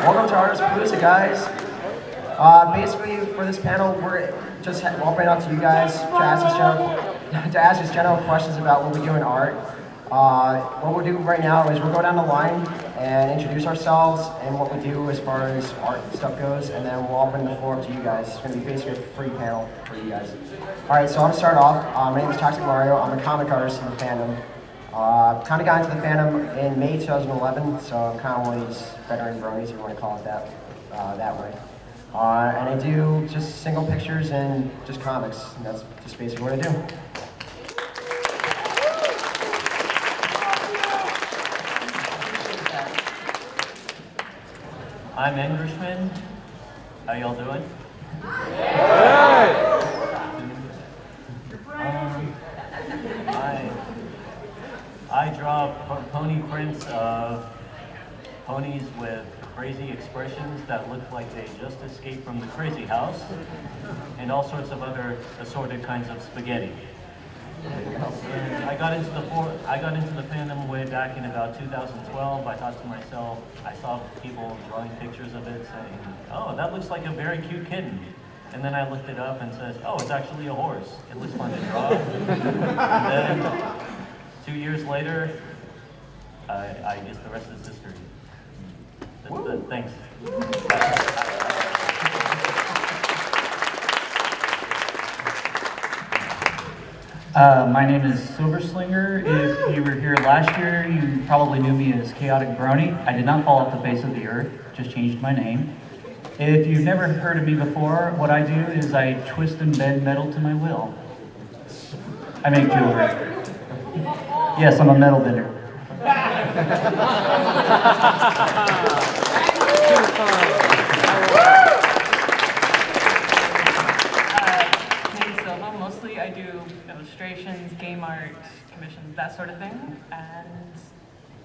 Welcome to Artist Palooza, guys. Basically, for this panel, we're just opening up to you guys to ask us general questions about what we do in art. What we'll do right now is we'll go down the line and introduce ourselves and what we do as far as art stuff goes, and then we'll open the floor up to you guys. It's going to be basically a free panel for you guys. All right, so I'm going to start off. My name is Ilario. I'm a comic artist in the fandom. Kind of got into the fandom in May 2011, so I'm kind of one of these veteran bronies, if you want to call it that way. And I do just single pictures and just comics, and that's just basically what I do. I'm Englishman. How y'all doing? I draw pony prints of ponies with crazy expressions that look like they just escaped from the crazy house, and all sorts of other assorted kinds of spaghetti. And I got into the fandom way back in about 2012. I thought to myself, I saw people drawing pictures of it saying, oh, that looks like a very cute kitten. And then I looked it up and says, oh, it's actually a horse. It looks fun to draw. And then 2 years later, I guess the rest is history. Thanks. My name is Slinger. If you were here last year, you probably knew me as Chaotic Brony. I did not fall off the face of the earth, just changed my name. If you've never heard of me before, what I do is I twist and bend metal to my will. I make jewelry. Yes, I'm a metal bender. Mostly I do illustrations, game art, commissions, that sort of thing, and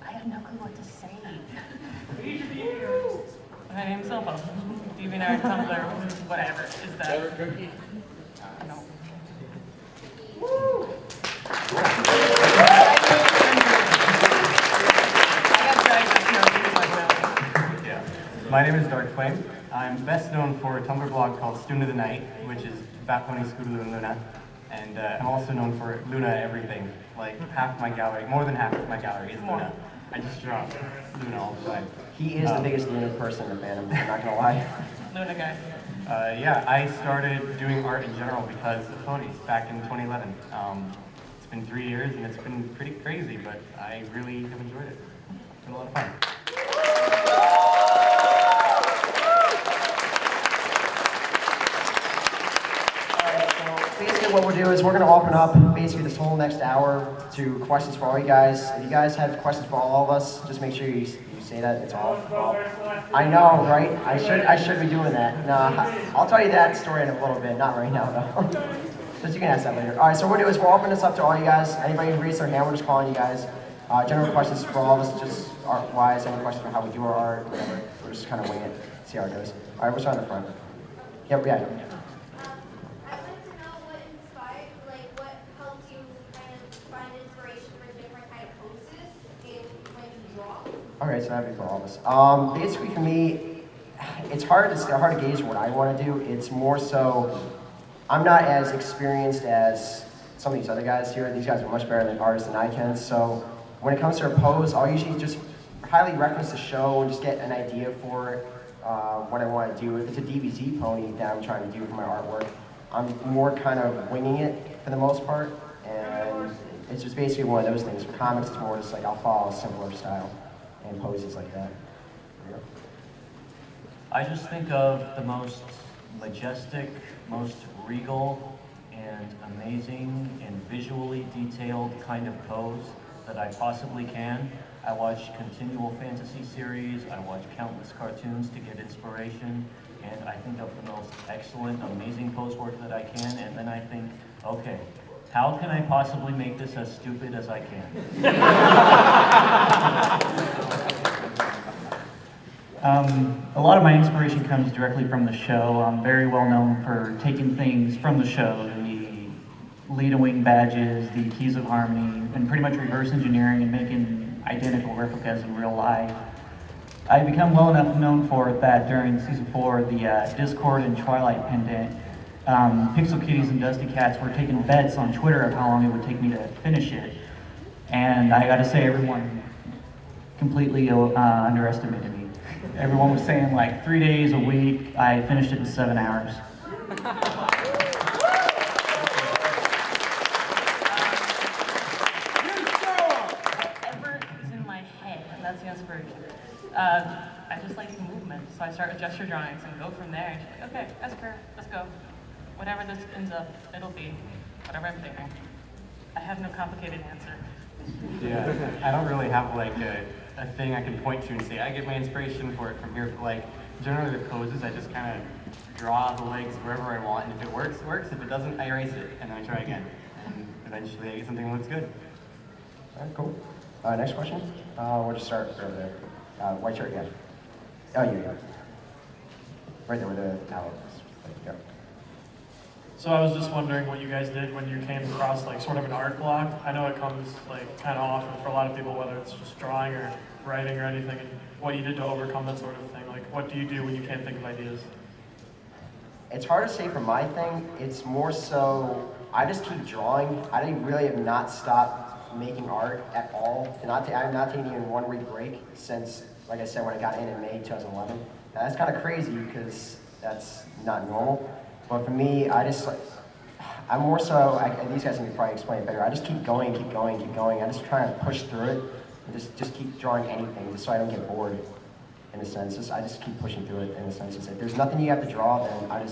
I have no clue what to say. My name's Silva. DeviantArt, Tumblr, whatever is that. No. Yeah. My name is Dark Flame. I'm best known for a Tumblr blog called Student of the Night, which is Bat Pony, Scootaloo, and Luna. And I'm also known for Luna everything. Like half my gallery, more than half of my gallery is Luna. I just draw Luna all the time. He is the biggest Luna person in the fandom, I'm not gonna lie. Luna guy. Yeah, I started doing art in general because of ponies back in 2011. It's been 3 years and it's been pretty crazy, but I really have enjoyed it. It's been a lot of fun. Basically what we'll do is we're going to open up basically this whole next hour to questions for all you guys. If you guys have questions for all of us, just make sure you say that. It's all. I know, right? I should be doing that. Nah, I'll tell you that story in a little bit. Not right now, though. Just you can ask that later. All right, so what we'll do is we'll open this up to all you guys. Anybody who raises their hand, we're just calling you guys. General questions for all of us, just art-wise. Any questions for how we do our art, whatever. We're just kind of wing it, see how it goes. All right, we'll start in the front. Yep, yeah. Okay, so that'd be for all of us. Basically for me, it's hard to gauge what I want to do. It's more so, I'm not as experienced as some of these other guys here. These guys are much better than artists than I can. So when it comes to a pose, I'll usually just highly reference the show and just get an idea for what I want to do. If it's a DBZ pony that I'm trying to do for my artwork, I'm more kind of winging it for the most part. And it's just basically one of those things. For comics, it's more just like I'll follow a simpler style and poses like that. Yeah. I just think of the most majestic, most regal, and amazing and visually detailed kind of pose that I possibly can. I watch continual fantasy series, I watch countless cartoons to get inspiration, and I think of the most excellent, amazing pose work that I can, and then I think, okay, how can I possibly make this as stupid as I can? A lot of my inspiration comes directly from the show. I'm very well known for taking things from the show, the lead-a-wing badges, the keys of harmony, and pretty much reverse engineering and making identical replicas in real life. I become well enough known for that during season 4, the Discord and Twilight pendant. Pixel Kitties and Dusty Cats were taking bets on Twitter of how long it would take me to finish it. And I gotta say, everyone completely underestimated me. Everyone was saying like 3 days, a week. I finished it in 7 hours. Whatever is in my head, and that's the inspiration. I just like movement, so I start with gesture drawings and go from there. And just like, okay, that's fair, let's go. Whatever this ends up, it'll be whatever I'm thinking. I have no complicated answer. Yeah, I don't really have like a thing I can point to and say, I get my inspiration for it from here. But like, generally the poses, I just kind of draw the legs wherever I want, and if it works, it works. If it doesn't, I erase it, and then I try again. And eventually I get something that looks good. All right, cool. Next question. We'll just start over there. White shirt again. Oh, you go. Right there with the Alex. There you go. So I was just wondering what you guys did when you came across like sort of an art block. I know it comes like kind of often for a lot of people, whether it's just drawing or writing or anything, and what you did to overcome that sort of thing. Like, what do you do when you can't think of ideas? It's hard to say for my thing. It's more so I just keep drawing. I really have not stopped making art at all. I'm not taking even 1 week break since, like I said, when I got in May 2011. Now, that's kind of crazy because that's not normal. But for me, I'm more so, these guys can probably explain it better. I just keep going, keep going, keep going. I just try to push through it and just keep drawing anything just so I don't get bored in a sense. I just keep pushing through it in a sense. If there's nothing you have to draw, then I'm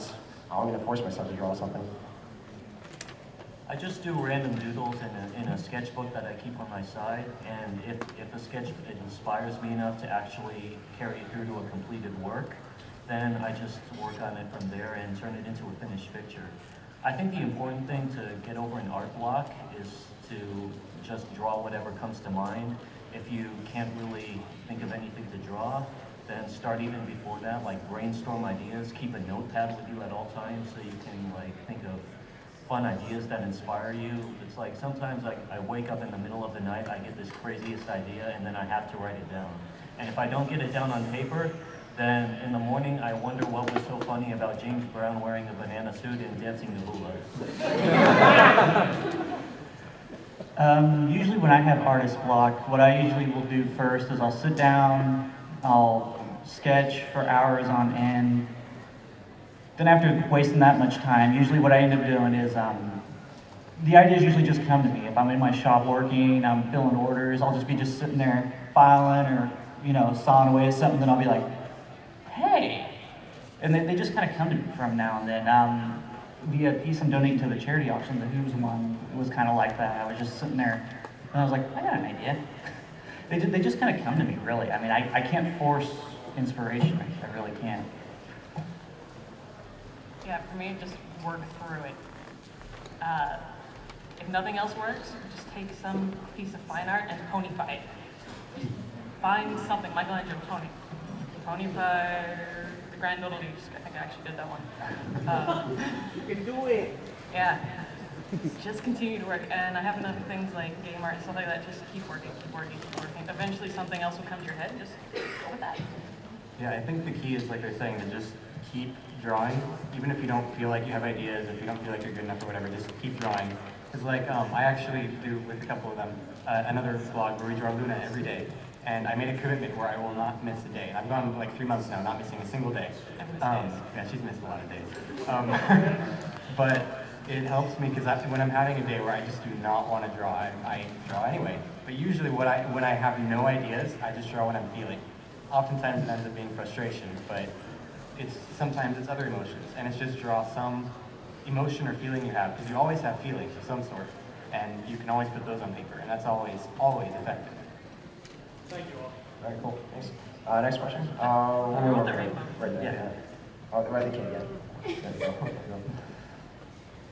going to force myself to draw something. I just do random doodles in a sketchbook that I keep on my side, and if a sketch inspires me enough to actually carry it through to a completed work, then I just work on it from there and turn it into a finished picture. I think the important thing to get over an art block is to just draw whatever comes to mind. If you can't really think of anything to draw, then start even before that, like brainstorm ideas, keep a notepad with you at all times so you can like think of fun ideas that inspire you. It's like sometimes I wake up in the middle of the night, I get this craziest idea, and then I have to write it down. And if I don't get it down on paper, then in the morning I wonder what was so funny about James Brown wearing a banana suit and dancing the hula. Usually when I have artist block, what I usually will do first is I'll sit down, I'll sketch for hours on end. Then after wasting that much time, usually what I end up doing is, the ideas usually just come to me. If I'm in my shop working, I'm filling orders, I'll just be sitting there filing or, sawing away at something, then I'll be like, hey! And they just kind of come to me from now and then. The piece I'm donating to the charity auction, the Who's one, was kind of like that. I was just sitting there, and I was like, I got an idea. They just kind of come to me, really. I mean, I can't force inspiration. I really can't. Yeah, for me, just work through it. If nothing else works, just take some piece of fine art and ponify it. Find something, Michelangelo ponify the Grand Doodle Deuce. I think I actually did that one. You can do it. Yeah. Just continue to work, and I have enough things like game art and stuff like that. Just keep working, keep working, keep working. Eventually, something else will come to your head. Just go with that. Yeah, I think the key is, like they're saying, to just keep drawing, even if you don't feel like you have ideas, if you don't feel like you're good enough or whatever, just keep drawing. Because I actually do with a couple of them another vlog where we draw Luna every day, and I made a commitment where I will not miss a day. And I've gone like 3 months now, not missing a single day. Yeah, she's missed a lot of days. But it helps me because when I'm having a day where I just do not want to draw, I draw anyway. But usually when I have no ideas, I just draw what I'm feeling. Oftentimes it ends up being frustration, but sometimes it's other emotions, and it's just draw some emotion or feeling you have, because you always have feelings of some sort, and you can always put those on paper, and that's always effective. Thank you all. All right, cool. Thanks. Next question. Right there. Yeah. Oh, right the kid again. There you go.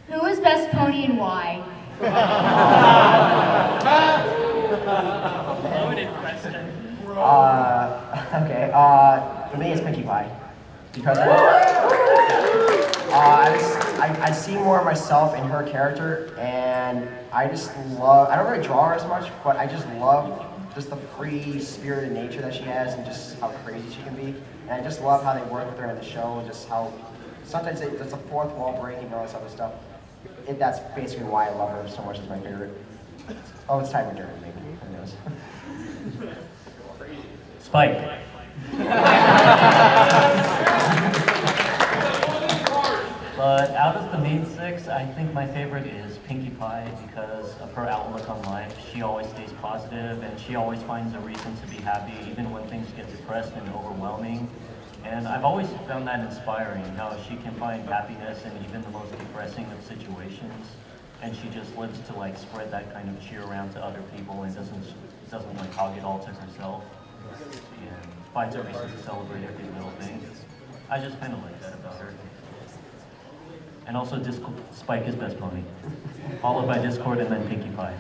Who is best pony and why? Loaded question. Okay. For me, it's Pinkie Pie. Because I see more of myself in her character, and I just love, I don't really draw her as much, but I just love just the free spirited nature that she has and just how crazy she can be. And I just love how they work with her in the show and just how sometimes it's a fourth wall breaking and all this other stuff. That's basically why I love her so much as my favorite. Oh, it's Tyler Durden, maybe. Who knows? Spike. But out of the main six, I think my favorite is Pinkie Pie because of her outlook on life. She always stays positive and she always finds a reason to be happy even when things get depressed and overwhelming. And I've always found that inspiring, how she can find happiness in even the most depressing of situations. And she just lives to like spread that kind of cheer around to other people and doesn't like hog it all to herself. And finds a reason to celebrate every little thing. I just kind of like that about her. And also Spike is Best Pony, followed by Discord and then Pinkie Pie.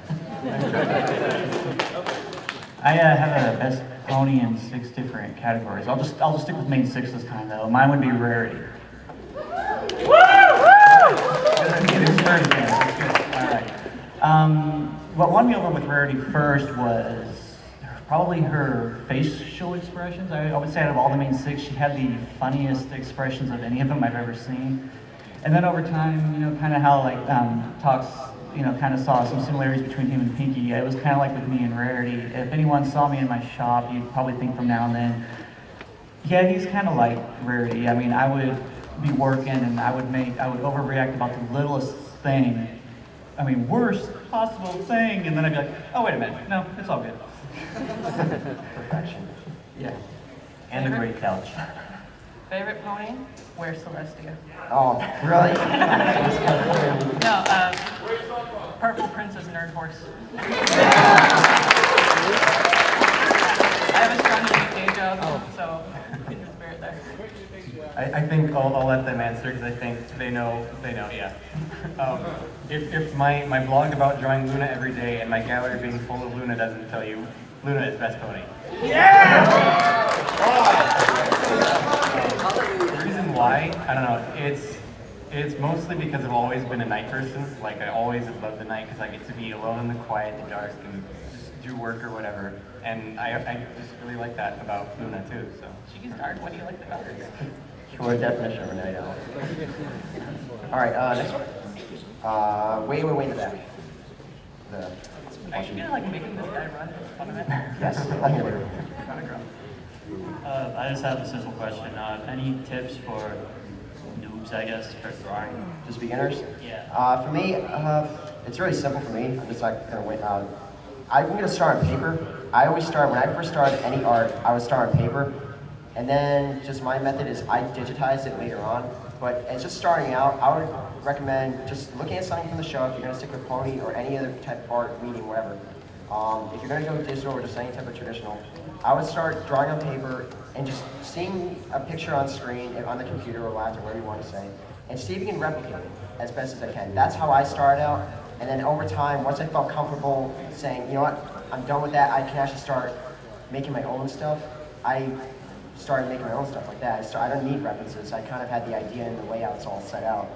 I have a Best Pony in 6 different categories. I'll just stick with main 6 this time though. Mine would be Rarity. What won me over with Rarity first was probably her facial expressions. I would say out of all the main 6, she had the funniest expressions of any of them I've ever seen. And then over time, you know, kind of how like Talks, you know, kind of saw some similarities between him and Pinkie. It was kind of like with me and Rarity. If anyone saw me in my shop, you'd probably think from now and then, yeah, he's kind of like Rarity. I mean, I would be working and I would overreact about the littlest thing. I mean, worst possible thing, and then I'd be like, oh, wait a minute, no, it's all good. Perfection. Yeah. And a great couch. Favorite pony? Where's Celestia? Oh, really? No, Purple Princess Nerd Horse. I have a strong UK job, so get the spirit there. I think I'll let them answer because I think they know, yeah. If my blog about drawing Luna every day and my gallery being full of Luna doesn't tell you, Luna is Best Pony. Yeah! The reason why, I don't know, it's mostly because I've always been a night person. Like, I always have loved the night because I get to be alone in the quiet, the dark, and just do work or whatever. And I just really like that about Luna too, so. She's dark, what do you like about her? Short definition of a night owl. All right, next one. Way in the back. Are you gonna like making this guy run? Fun of it? Yes, I'm here. I just have a simple question. Any tips for noobs, I guess, for drawing? Just beginners? Yeah. For me, it's really simple for me. I'm just like gonna wait. I'm gonna start on paper. I always start, when I first started any art, I would start on paper. And then just my method is I digitize it later on. But it's just starting out, I would recommend just looking at something from the show if you're gonna stick with Pony or any other type of art, medium, whatever. If you're gonna go digital or just any type of traditional, I would start drawing on paper and just seeing a picture on screen, on the computer or laptop, whatever you want to say, and see if you can replicate it as best as I can. That's how I started out. And then over time, once I felt comfortable saying, you know what, I'm done with that, I can actually start making my own stuff. I started making my own stuff like that. I don't need references. I kind of had the idea and the layout's all set out.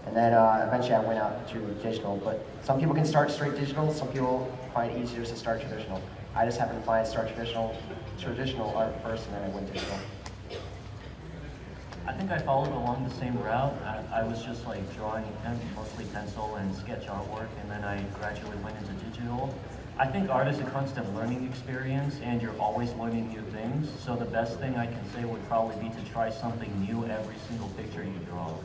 And then eventually I went out to digital. But some people can start straight digital. Some people find it easier to start traditional. I just happen to find start traditional art first, and then I went digital. I think I followed along the same route. I was just like drawing mostly pencil and sketch artwork, and then I gradually went into digital. I think art is a constant learning experience, and you're always learning new things. So the best thing I can say would probably be to try something new every single picture you draw.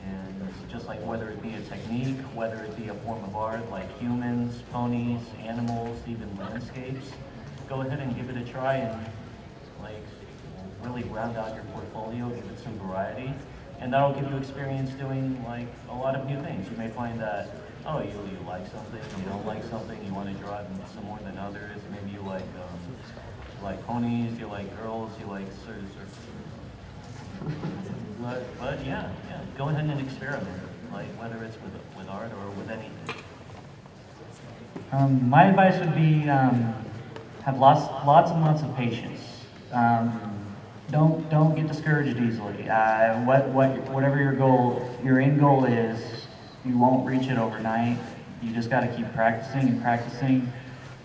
And it's just like whether it be a technique, whether it be a form of art like humans, ponies, animals, even landscapes, go ahead and give it a try and like really round out your portfolio, give it some variety. And that'll give you experience doing like a lot of new things. You may find that, oh, you like something, you don't like something, you want to draw it some more than others. Maybe you like ponies, you like girls, you like certain. But yeah, go ahead and experiment, like whether it's with art or with anything. My advice would be have lots and lots of patience. Don't get discouraged easily. Whatever your end goal is, you won't reach it overnight. You just got to keep practicing and practicing,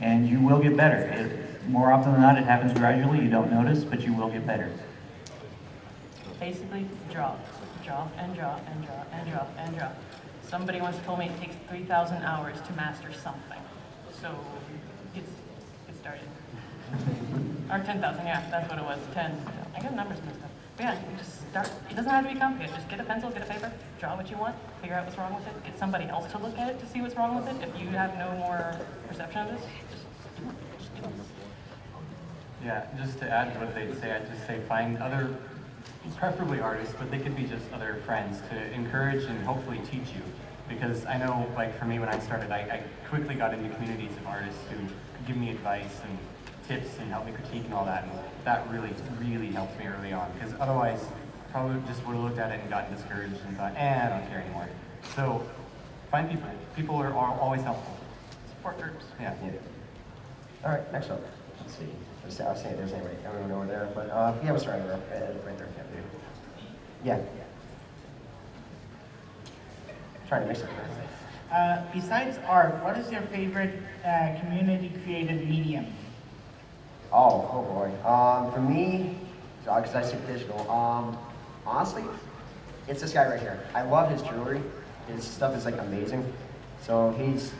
and you will get better. More often than not, it happens gradually. You don't notice, but you will get better. Basically, drop and drop and drop and drop and drop. Somebody once told me it takes 3,000 hours to master something. So get started. Or 10,000, yeah, that's what it was, 10. I got numbers messed up. But yeah, you just start. It doesn't have to be complicated. Just get a pencil, get a paper, draw what you want, figure out what's wrong with it, get somebody else to look at it to see what's wrong with it. If you have no more perception of this, just do it. Just do it. Yeah, just to add to what they'd say, I'd just say find other, preferably artists, but they could be just other friends to encourage and hopefully teach you. Because I know, like for me when I started, I quickly got into communities of artists who could give me advice and tips and help me critique and all that, and that really, really helped me early on. Because otherwise, probably just would have looked at it and gotten discouraged and thought, I don't care anymore. So find people. People are always helpful. Support groups. Yeah. All right, next up. Let's see. I was saying there's everyone over there, but yeah, we'll start right there. Yeah. Trying to mix it. Besides art, what is your favorite community-created medium? Oh boy. For me, because I stick digital, honestly, it's this guy right here. I love his jewelry. His stuff is like amazing. So his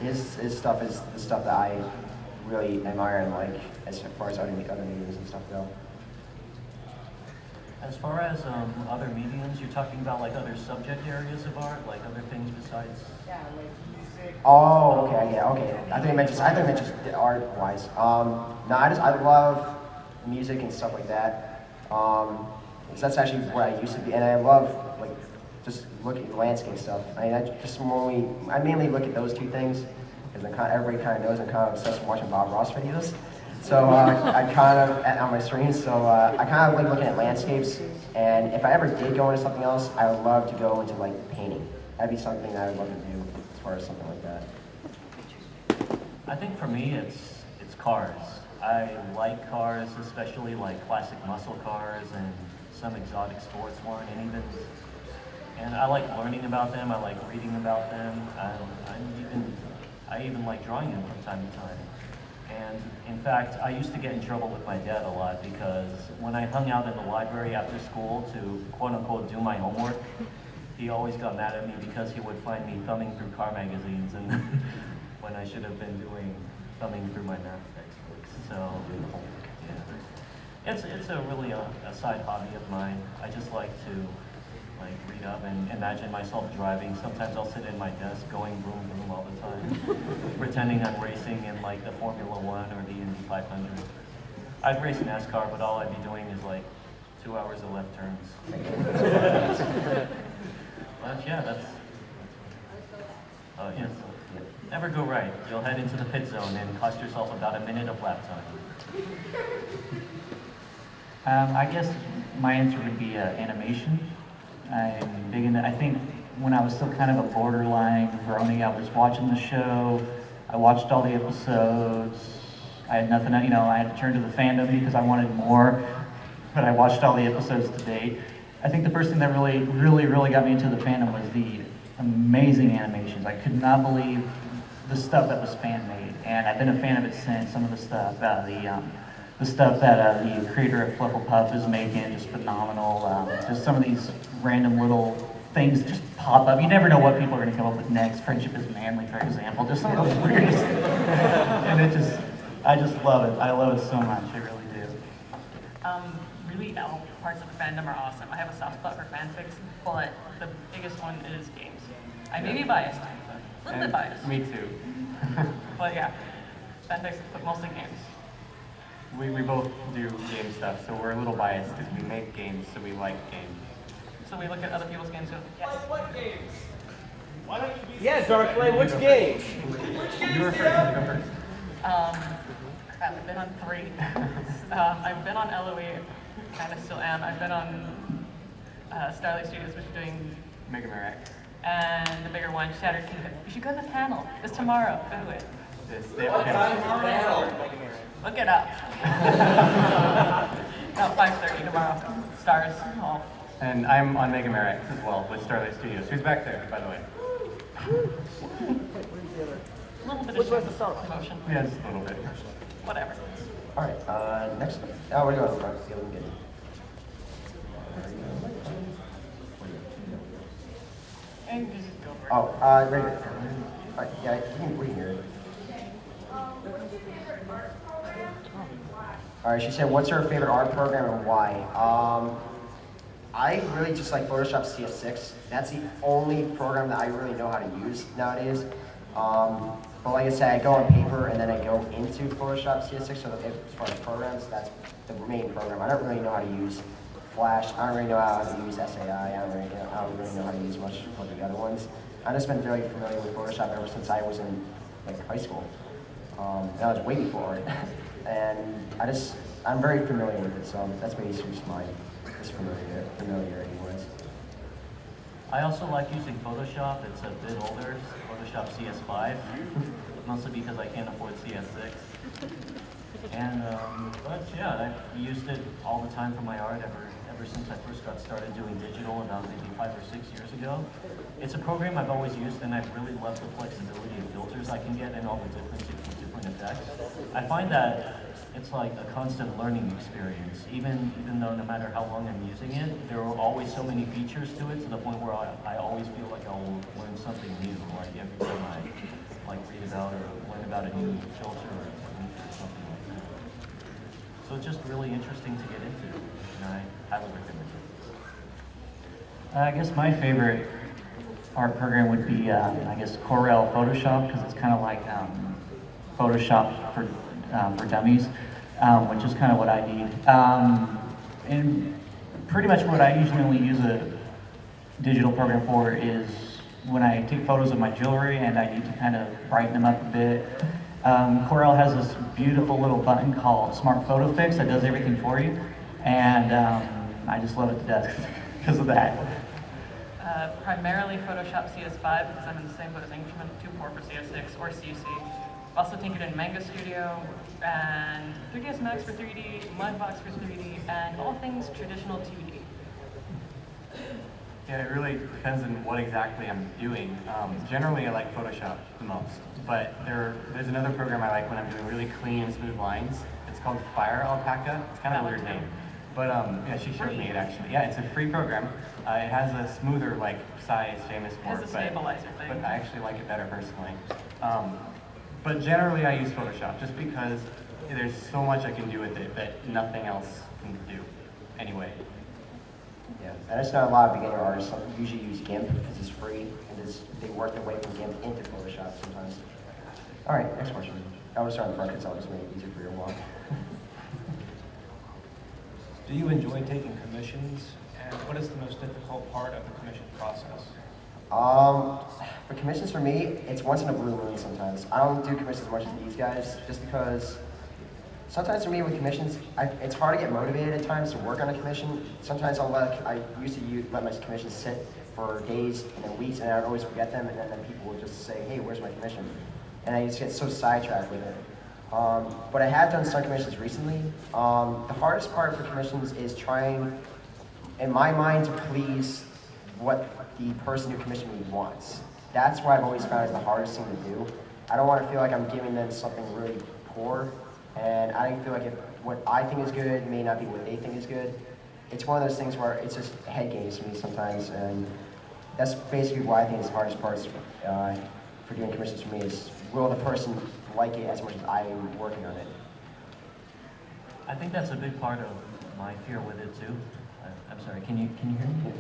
stuff is the stuff that I really admire and like as far as other mediums and stuff go. As far as other mediums, you're talking about like other subject areas of art, like other things besides. Yeah, like music. Oh, okay, yeah, okay. I think I meant just art-wise. No, I love music and stuff like that. So that's actually where I used to be, and I love like just looking at the landscape stuff. I mean, I mainly look at those two things because everybody kind of knows I'm kind of obsessed with watching Bob Ross videos. So I kind of on my streams. So I kind of like looking at landscapes, and if I ever did go into something else, I would love to go into like painting. That'd be something that I would love to do as far as something like that. I think for me, it's cars. I like cars, especially like classic muscle cars and some exotic sports one, and I like learning about them. I like reading about them. I even like drawing them from time to time. And in fact, I used to get in trouble with my dad a lot because when I hung out in the library after school to quote unquote do my homework, he always got mad at me because he would find me thumbing through car magazines and when I should have been thumbing through my math textbooks. So yeah, it's a really a side hobby of mine. I just like to like read up and imagine myself driving. Sometimes I'll sit in my desk going vroom vroom all the time, pretending I'm racing in like the Formula One or the Indy 500. I'd race NASCAR, but all I'd be doing is like 2 hours of left turns. But yeah, that's yes. Never go right. You'll head into the pit zone and cost yourself about a minute of lap time. I guess my answer would be animation. I'm big into, I think when I was still kind of a borderline Brony, I was watching the show, I watched all the episodes, I had nothing, I had to turn to the fandom because I wanted more, but I watched all the episodes to date. I think the first thing that really got me into the fandom was the amazing animations. I could not believe the stuff that was fan-made, and I've been a fan of it since. Some of the stuff, the stuff that the creator of Flufflepuff is making, just phenomenal. Just some of these random little things just pop up. You never know what people are going to come up with next. Friendship is manly, for example. Just some of those weirdest. And I just love it. I love it so much. I really do. Really, all parts of the fandom are awesome. I have a soft spot for fanfics, but the biggest one is games. I may be biased, a little bit biased. Me too. But yeah, fanfics, but mostly games. We both do game stuff, so we're a little biased because we make games, so we like games. So we look at other people's games and go, yes. What games? Why don't you be Yeah, Darkflame, which games? You were first. Go first. I've been on 3. I've been on LOE, kind of still am. I've been on Starlight Studios, which is doing Mega Mirac. and the bigger one, Shattered Kingdom. You should go to the panel. It's tomorrow. Go to it. What time tomorrow? Look it up. About 5:30 tomorrow. Stars Hall. And I'm on Mega Mirac as well with Starlight Studios. Who's back there, by the way? A little bit Which of one's the star? promotion. Yeah, just a little bit. Whatever. All right, next. Oh, we're going to the front. Yeah, we can get it. And just go for it. Oh, right here. Yeah, we can hear it. All right, she said, what's her favorite art program and why? I really just like Photoshop CS6. That's the only program that I really know how to use nowadays. But like I said, I go on paper and then I go into Photoshop CS6. So as far as programs, that's the main program. I don't really know how to use Flash. I don't really know how to use SAI. I don't really know how to use much of the other ones. I've just been very familiar with Photoshop ever since I was in like high school. And I was way before it. And I'm very familiar with it, so that's basically just my familiarity was. I also like using Photoshop. It's a bit older, Photoshop CS5, mostly because I can't afford CS6. And, but yeah, I've used it all the time for my art ever since I first got started doing digital about maybe 5 or 6 years ago. It's a program I've always used, and I've really loved the flexibility of filters I can get and all the different effects. I find that it's like a constant learning experience. Even though no matter how long I'm using it, there are always so many features to it to the point where I always feel like I'll learn something new, like every time I read about or learn about a new filter or technique or something like that. So it's just really interesting to get into, and I highly recommend it. I guess my favorite art program would be, I guess, Corel Photoshop, because it's kind of like Photoshop for dummies, which is kind of what I need. And pretty much what I usually only use a digital program for is when I take photos of my jewelry and I need to kind of brighten them up a bit. Corel has this beautiful little button called Smart Photo Fix that does everything for you, and I just love it to death because of that. Primarily Photoshop CS5 because I'm in the same boat as Instrument, too poor for CS6 or CC. Also tinkered in Manga Studio and 3ds Max for 3D, Mudbox for 3D, and all things traditional 2D. Yeah, it really depends on what exactly I'm doing. Generally, I like Photoshop the most, but there's another program I like when I'm doing really clean and smooth lines. It's called Fire Alpaca. It's kind of a weird name, but yeah, she showed me it actually. Yeah, it's a free program. It has a smoother Psy is famous for, It has a stabilizer thing. But I actually like it better personally. But generally, I use Photoshop just because there's so much I can do with it that nothing else can do. Anyway. Yeah, and it's not a lot of beginner artists. Some usually use GIMP because it's free, and they work their way from GIMP into Photoshop sometimes. All right, next question. I want to start in front because I'll just make it easier for your walk. Do you enjoy taking commissions? And what is the most difficult part of the commission process? For commissions for me, it's once in a blue moon sometimes. I don't do commissions as much as these guys, just because sometimes for me with commissions, it's hard to get motivated at times to work on a commission. Sometimes I used to let my commissions sit for days and then weeks, and I would always forget them, and then people would just say, hey, where's my commission? And I just get so sidetracked with it. But I have done some commissions recently. The hardest part for commissions is trying, in my mind, to please what the person who commissioned me wants. That's what I've always found is the hardest thing to do. I don't want to feel like I'm giving them something really poor, and I don't feel like if what I think is good may not be what they think is good. It's one of those things where it's just head games for me sometimes, and that's basically why I think it's the hardest parts for doing commissions for me is, will the person like it as much as I am working on it? I think that's a big part of my fear with it too. I'm sorry, can you hear me?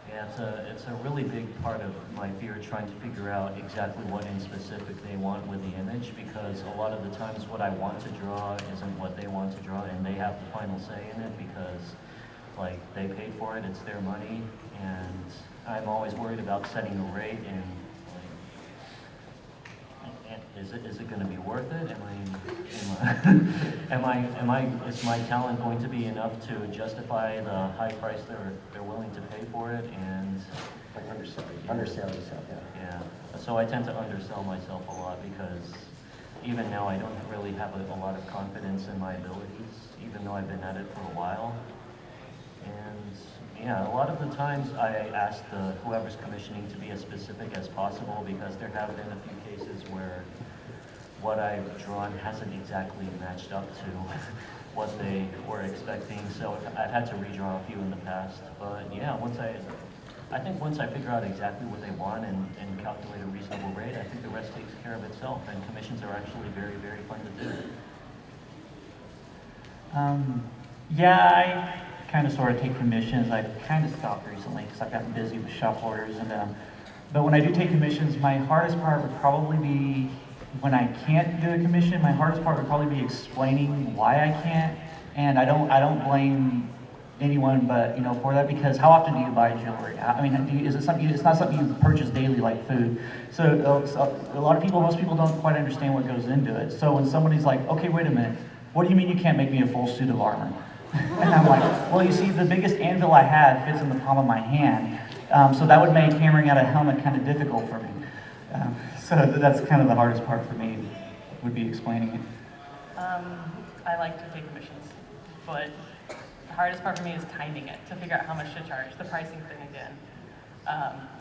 Yeah, it's a really big part of my fear trying to figure out exactly what in specific they want with the image, because a lot of the times what I want to draw isn't what they want to draw, and they have the final say in it because they paid for it, it's their money, and I'm always worried about setting a rate and is it going to be worth it? Is my talent going to be enough to justify the high price they're willing to pay for it? And Undersell yourself, yeah. Yeah. So I tend to undersell myself a lot because even now I don't really have a lot of confidence in my abilities, even though I've been at it for a while. And yeah, a lot of the times I ask whoever's commissioning to be as specific as possible because there have been a few cases where what I've drawn hasn't exactly matched up to what they were expecting, so I've had to redraw a few in the past. But yeah, I think once I figure out exactly what they want and calculate a reasonable rate, I think the rest takes care of itself, and commissions are actually very, very fun to do. Yeah, I kind of sort of take commissions. I've kind of stopped recently because I've gotten busy with shop orders. But when I do take commissions, my hardest part would probably be when I can't do a commission. My hardest part would probably be explaining why I can't. And I don't blame anyone, but for that, because how often do you buy jewelry? I mean, is it something? It's not something you purchase daily like food. So a lot of people, most people don't quite understand what goes into it. So when somebody's like, okay, wait a minute, what do you mean you can't make me a full suit of armor? And I'm like, well, you see, the biggest anvil I have fits in the palm of my hand. So that would make hammering out a helmet kind of difficult for me. So that's kind of the hardest part for me, would be explaining it. I like to take commissions, but the hardest part for me is timing it, to figure out how much to charge, the pricing thing again.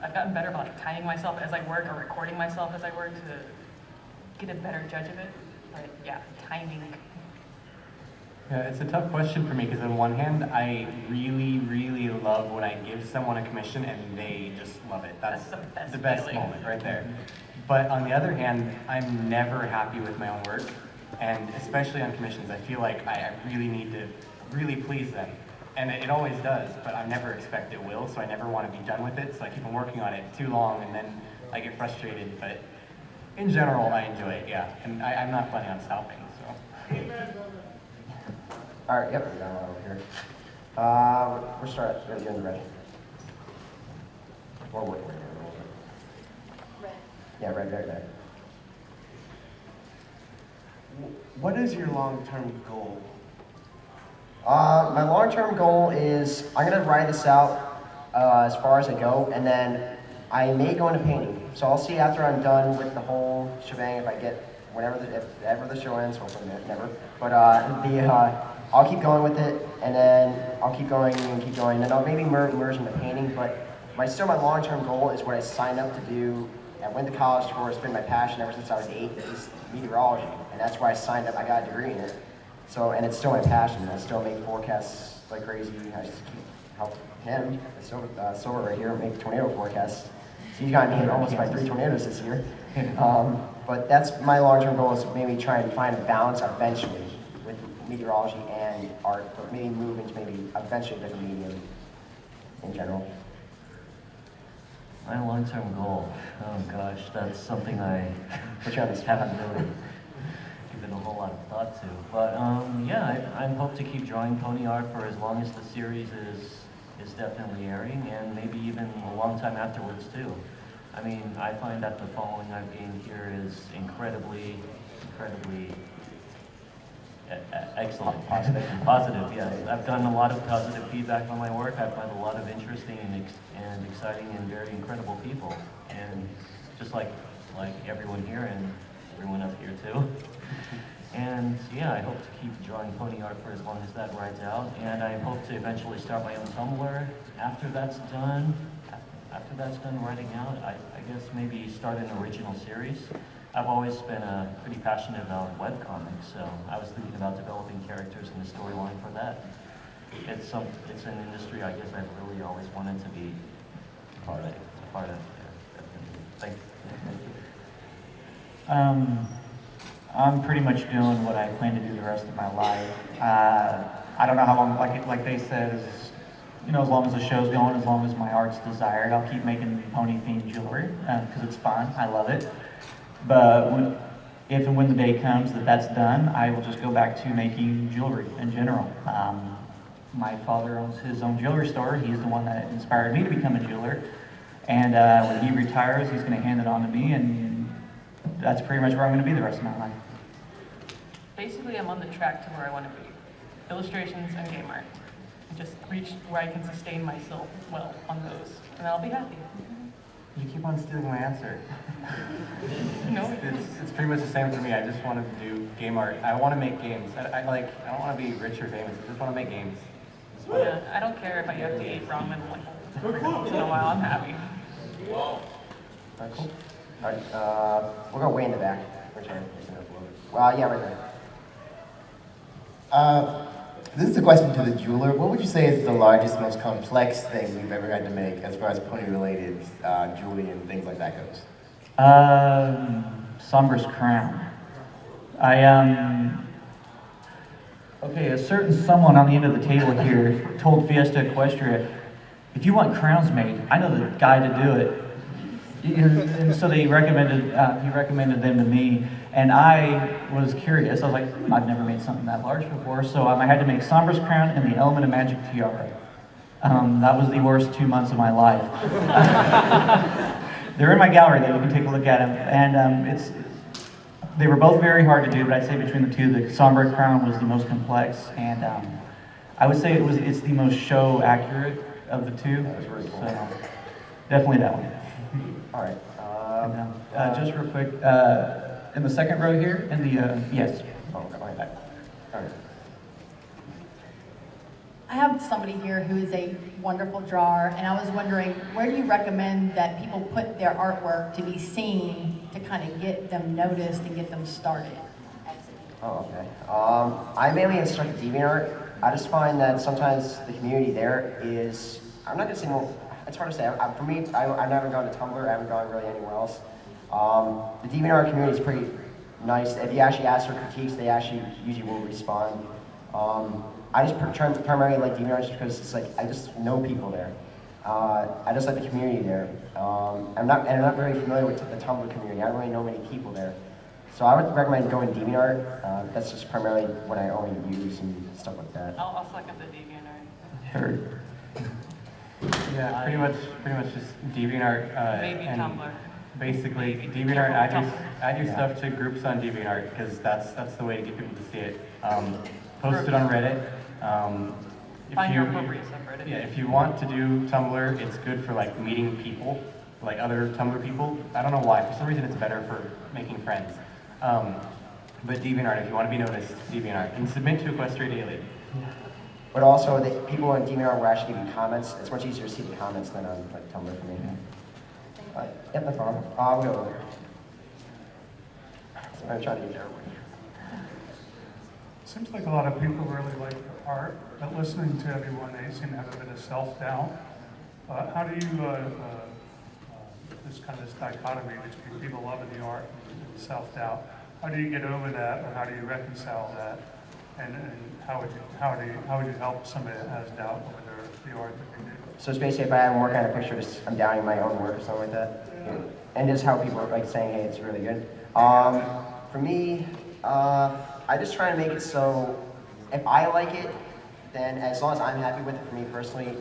I've gotten better about like timing myself as I work or recording myself as I work to get a better judge of it. But yeah, timing. Yeah, it's a tough question for me because on one hand, I really, really love when I give someone a commission and they just love it. That's the best moment right there. But on the other hand, I'm never happy with my own work, and especially on commissions, I feel like I really need to really please them. And it always does, but I never expect it will, so I never want to be done with it, so I keep on working on it too long, and then I get frustrated. But in general, I enjoy it, yeah. And I'm not planning on stopping, so. All right, yep, we got one over here. We're starting, we're doing red. Or what? Red. Yeah, red. What is your long-term goal? My long-term goal is I'm gonna ride this out as far as I go, and then I may go into painting. So I'll see after I'm done with the whole shebang if I get if ever the show ends. Hopefully never. But I'll keep going with it, and then I'll keep going, and I'll maybe merge into painting. But my long-term goal is what I signed up to do. I went to college for. It's been my passion ever since I was 8. Is meteorology, and that's why I signed up. I got a degree in it. So, and it's still my passion. I still make forecasts like crazy. I just keep help him, Silver right here, make tornado forecasts. So he's got me almost by 3 tornadoes this year. But that's my long-term goal, is to maybe try and find a balance eventually with meteorology and art, but maybe move into maybe eventually a different medium in general. My long-term goal, oh gosh, that's something I haven't really given a whole lot of thought to. But yeah, I hope to keep drawing pony art for as long as the series is definitely airing, and maybe even a long time afterwards too. I mean, I find that the following I've gained here is incredibly excellent. Positive, yes. I've gotten a lot of positive feedback on my work. I find a lot of interesting and exciting and very incredible people. And just like everyone here and everyone up here too. And yeah, I hope to keep drawing pony art for as long as that rides out. And I hope to eventually start my own Tumblr. After that's done writing out, I guess maybe start an original series. I've always been pretty passionate about webcomics, so I was thinking about developing characters and the storyline for that. It's an industry I guess I've really always wanted to be part of. Thank you. I'm pretty much doing what I plan to do the rest of my life. I don't know how long, like they said, as long as the show's going, as long as my art's desired, I'll keep making pony-themed jewelry, because it's fun, I love it. But if and when the day comes that that's done, I will just go back to making jewelry in general. My father owns his own jewelry store. He's the one that inspired me to become a jeweler. And when he retires, he's going to hand it on to me, and that's pretty much where I'm going to be the rest of my life. Basically, I'm on the track to where I want to be. Illustrations and game art. And just reach where I can sustain myself well on those, and I'll be happy. You keep on stealing my answer. No. It's pretty much the same for me. I just want to do game art. I want to make games. I don't want to be rich or famous. I just want to make games. Yeah, I don't care if I have to eat ramen like once in a while. I'm happy. All right, cool. All right, we'll go way in the back. Return. Well, yeah, right there. This is a question to the jeweler. What would you say is the largest, most complex thing you've ever had to make as far as pony-related jewelry and things like that goes? Sombra's crown. Okay, a certain someone on the end of the table here told Fiesta Equestria, if you want crowns made, I know the guy to do it. And so he recommended them to me, and I was curious. I was like, I've never made something that large before, so I had to make Sombra's crown and the Element of Magic tiara. That was the worst 2 months of my life. They're in my gallery, though. You can take a look at them, and they were both very hard to do, but I'd say between the two, the Sombra crown was the most complex, and I would say it's the most show accurate of the two. That was really cool. So definitely that one. All right. Just real quick, in the second row here, in the yes. Oh, okay, back. All right. I have somebody here who is a wonderful drawer, and I was wondering, where do you recommend that people put their artwork to be seen to kind of get them noticed and get them started? Oh, okay. I mainly instruct DeviantArt. I just find that sometimes the community there is, I'm not gonna say more, it's hard to say. For me, I've never gone to Tumblr, I haven't gone really anywhere else. The DeviantArt community is pretty nice. If you actually ask for critiques, they actually usually will respond. I just primarily like DeviantArt just because it's like, I just know people there. I just like the community there. I'm not very familiar with the Tumblr community. I don't really know many people there. So I would recommend going to DeviantArt. That's just primarily what I only use and stuff like that. I'll second the DeviantArt. Heard. Yeah, pretty much just DeviantArt. Maybe and Tumblr. Basically, DeviantArt, add your stuff to groups on DeviantArt because that's the way to get people to see it. Post it on Reddit. Find your appropriate subreddit. Yeah, if you want to do Tumblr, it's good for like meeting people, like other Tumblr people. I don't know why. For some reason, it's better for making friends. But DeviantArt, if you want to be noticed, DeviantArt, and submit to Equestria Daily. But also, the people on DeviantArt will actually give you comments. It's much easier to see the comments than on like Tumblr for me. Yep, that's wrong. We'll go over there. I'm trying to get everybody. Seems like a lot of people really like your art, but listening to everyone, they seem to have a bit of self-doubt. How do you, this kind of this dichotomy between people loving the art and self-doubt, how do you get over that, or how do you reconcile that? And how would you help somebody that has doubt over the art that they do? So it's basically if I have more kind of picture, just I'm doubting my own work or something like that. Yeah. And just how people are like saying, hey, it's really good. For me, I just try to make it so if I like it, then as long as I'm happy with it, for me personally,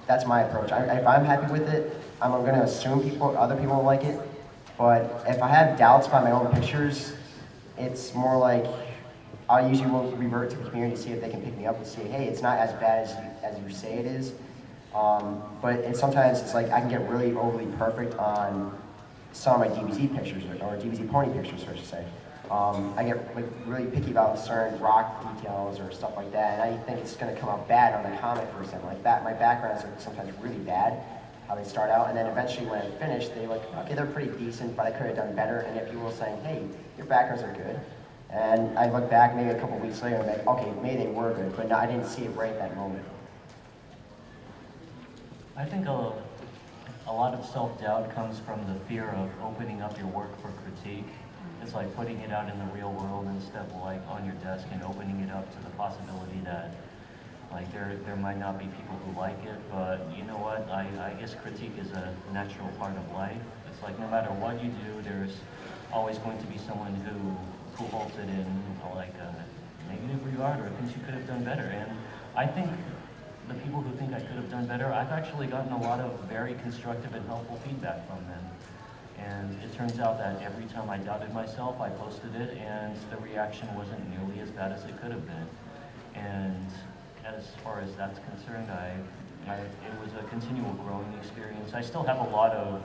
that's my approach. If I'm happy with it, I'm going to assume other people will like it. But if I have doubts about my own pictures, it's more like I usually will revert to the community to see if they can pick me up and say, hey, it's not as bad as you say it is. But sometimes it's like I can get really overly perfect on some of my DBZ pictures, or DBZ pony pictures, I should say. I get like really picky about certain rock details or stuff like that, and I think it's going to come out bad on the comic for something like that. My backgrounds are sometimes really bad, how they start out, and then eventually when I finish, they like, okay, they're pretty decent, but I could have done better, and yet people are saying, hey, your backgrounds are good. And I look back maybe a couple weeks later and I'm like, okay, maybe they were good, but no, I didn't see it right at that moment. I think a lot of self-doubt comes from the fear of opening up your work for critique. It's like putting it out in the real world instead of like on your desk and opening it up to the possibility that like there might not be people who like it, but you know what, I guess critique is a natural part of life. It's like no matter what you do, there's always going to be someone who holds it in like a negative regard or thinks you could have done better. And I think the people who think I could have done better, I've actually gotten a lot of very constructive and helpful feedback from them. And it turns out that every time I doubted myself, I posted it, and the reaction wasn't nearly as bad as it could have been. And as far as that's concerned, it was a continual growing experience. I still have a lot of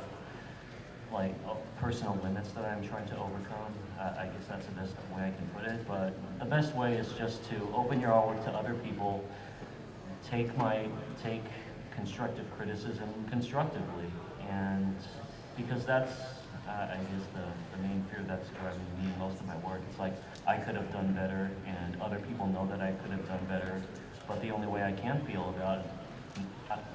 like personal limits that I'm trying to overcome. I guess that's the best way I can put it. But the best way is just to open your artwork to other people, take constructive criticism constructively, and because that's I guess the main fear that's driving me most of my work. It's like I could have done better, and other people know that I could have done better. But the only way I can feel about,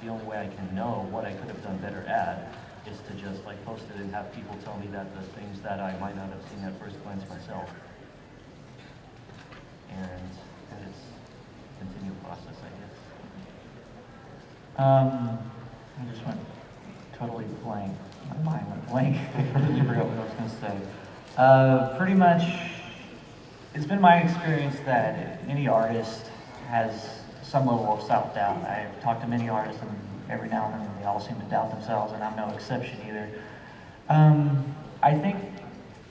the only way I can know what I could have done better at, is to just like post it and have people tell me that the things that I might not have seen at first glance myself. And it's a continual process, I guess. I just went totally blank. My mind went blank. I completely forgot what I was going to say. Pretty much, it's been my experience that any artist has some level of self-doubt. I've talked to many artists, and every now and then they all seem to doubt themselves, and I'm no exception either. I think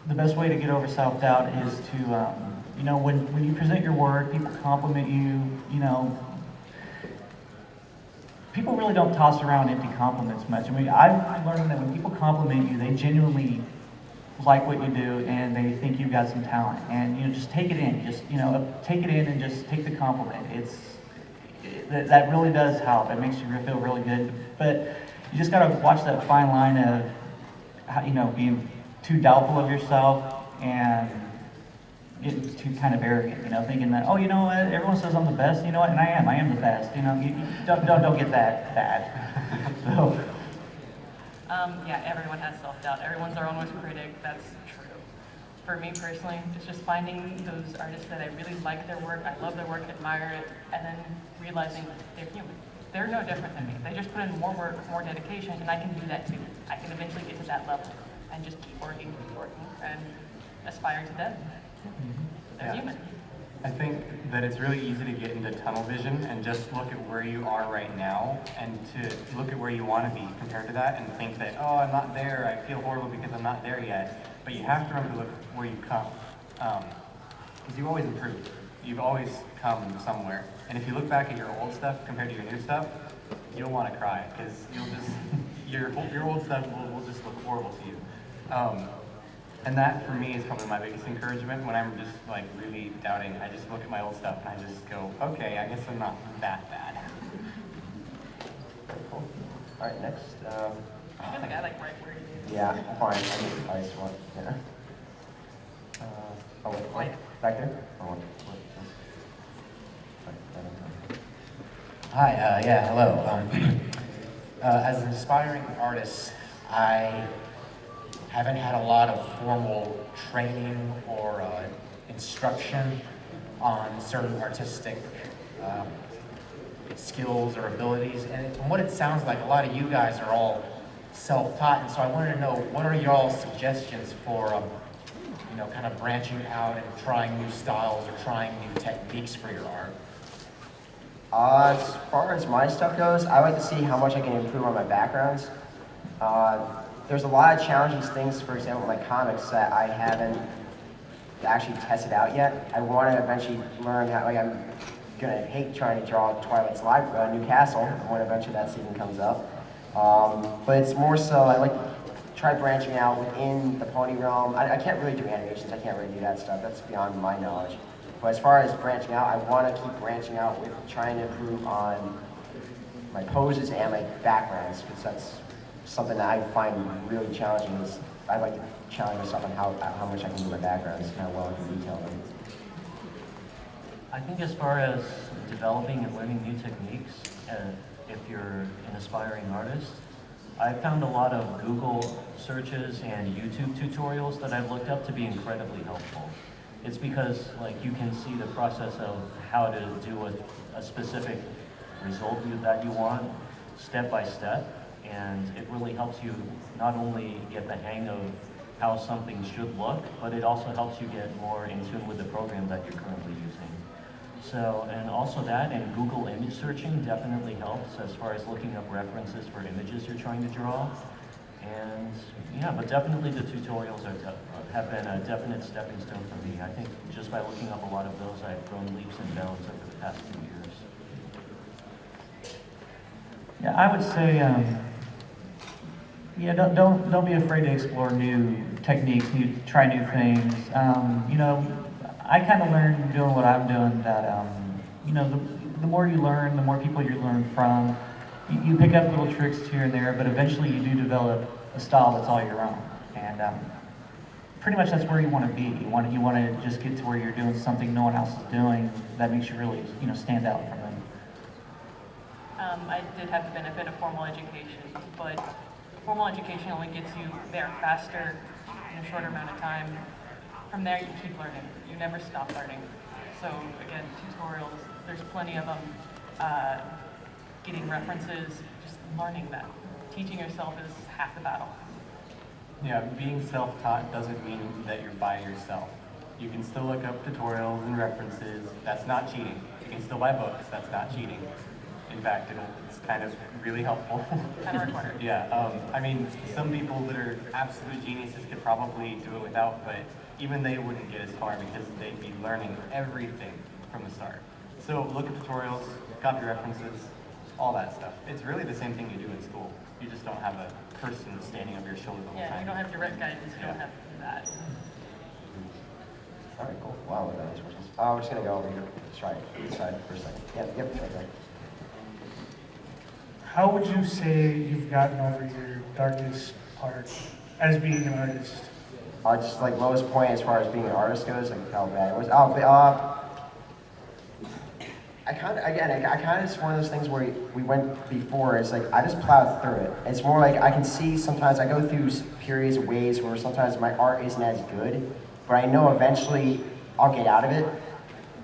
the best way to get over self-doubt is to, you know, when you present your work, people compliment you, you know, people really don't toss around empty compliments much. I mean, I've learned that when people compliment you, they genuinely like what you do and they think you've got some talent. And, you know, just take it in. Just, you know, take it in and just take the compliment. That really does help. It makes you feel really good. But you just got to watch that fine line of, you know, being too doubtful of yourself and getting too kind of arrogant, you know, thinking that, oh, you know what, everyone says I'm the best, you know what, and I am the best, you know, you don't get that bad. So. Yeah, everyone has self-doubt. Everyone's their own worst critic. That's true. For me personally, it's just finding those artists that I really like their work, I love their work, admire it, and then realizing they're human. They're no different than me. They just put in more work, more dedication, and I can do that too. I can eventually get to that level and just keep working, and aspire to them. They're human. I think that it's really easy to get into tunnel vision and just look at where you are right now and to look at where you want to be compared to that and think that, oh, I'm not there, I feel horrible because I'm not there yet. But you have to remember to look where you've come. Because you always improve. You've always come somewhere. And if you look back at your old stuff compared to your new stuff, you'll want to cry because you'll just, your old stuff will just look horrible to you. And that, for me, is probably my biggest encouragement when I'm just, like, really doubting. I just look at my old stuff and I just go, okay, I guess I'm not that bad. Cool. All right, next. I feel like I like right where you do. Yeah, I'm fine. I need ice one. Yeah. Oh, wait. Back there? Oh, wait. Hi, yeah, hello. As an aspiring artist, I haven't had a lot of formal training or instruction on certain artistic skills or abilities. And from what it sounds like, a lot of you guys are all self-taught. And so I wanted to know, what are y'all's suggestions for, you know, kind of branching out and trying new styles or trying new techniques for your art? As far as my stuff goes, I like to see how much I can improve on my backgrounds. There's a lot of challenging things, for example, like comics that I haven't actually tested out yet. I want to eventually learn how, like, I'm gonna hate trying to draw Twilight's Newcastle when eventually that season comes up. But it's more so, I like to try branching out within the pony realm. I can't really do animations, I can't really do that stuff, that's beyond my knowledge. But as far as branching out, I want to keep branching out with trying to improve on my poses and my backgrounds, because that's something that I find really challenging. Is I like to challenge myself on how much I can do my backgrounds and how well I can detail them. I think as far as developing and learning new techniques, if you're an aspiring artist, I've found a lot of Google searches and YouTube tutorials that I've looked up to be incredibly helpful. It's because, like, you can see the process of how to do a specific result that you want step by step, and it really helps you not only get the hang of how something should look, but it also helps you get more in tune with the program that you're currently using. So, and also that, and Google image searching definitely helps as far as looking up references for images you're trying to draw. And yeah, but definitely the tutorials have been a definite stepping stone for me. I think just by looking up a lot of those, I've grown leaps and bounds over the past few years. Yeah, I would say, yeah, don't be afraid to explore new techniques, try new things. You know, I kind of learned doing what I'm doing that, you know, the more you learn, the more people you learn from, you pick up little tricks here and there, but eventually you do develop a style that's all your own. And pretty much that's where you want to be. You want to just get to where you're doing something no one else is doing that makes you really, stand out from them. I did have the benefit of formal education, but formal education only gets you there faster in a shorter amount of time. From there, you keep learning. You never stop learning. So again, tutorials, there's plenty of them. Getting references, just learning them. Teaching yourself is half the battle. Yeah, being self-taught doesn't mean that you're by yourself. You can still look up tutorials and references. That's not cheating. You can still buy books. That's not cheating. In fact, it's kind of really helpful. Kind of required. Yeah, I mean, some people that are absolute geniuses could probably do it without, but even they wouldn't get as far because they'd be learning everything from the start. So look at tutorials, copy references, all that stuff. It's really the same thing you do in school. You just don't have a person standing over your shoulder the whole time. Yeah, you don't have direct guidance. You don't have that. All right, cool. Wow, we're done with questions. We're just gonna go over here. Let's try this side for a second. Yep, right there. How would you say you've gotten over your darkest part as being an artist? Just like lowest point as far as being an artist goes, like how bad it was. I kind of, it's one of those things where we went before, it's like, I just plowed through it. It's more like, I can see sometimes, I go through periods of waves where sometimes my art isn't as good, but I know eventually I'll get out of it.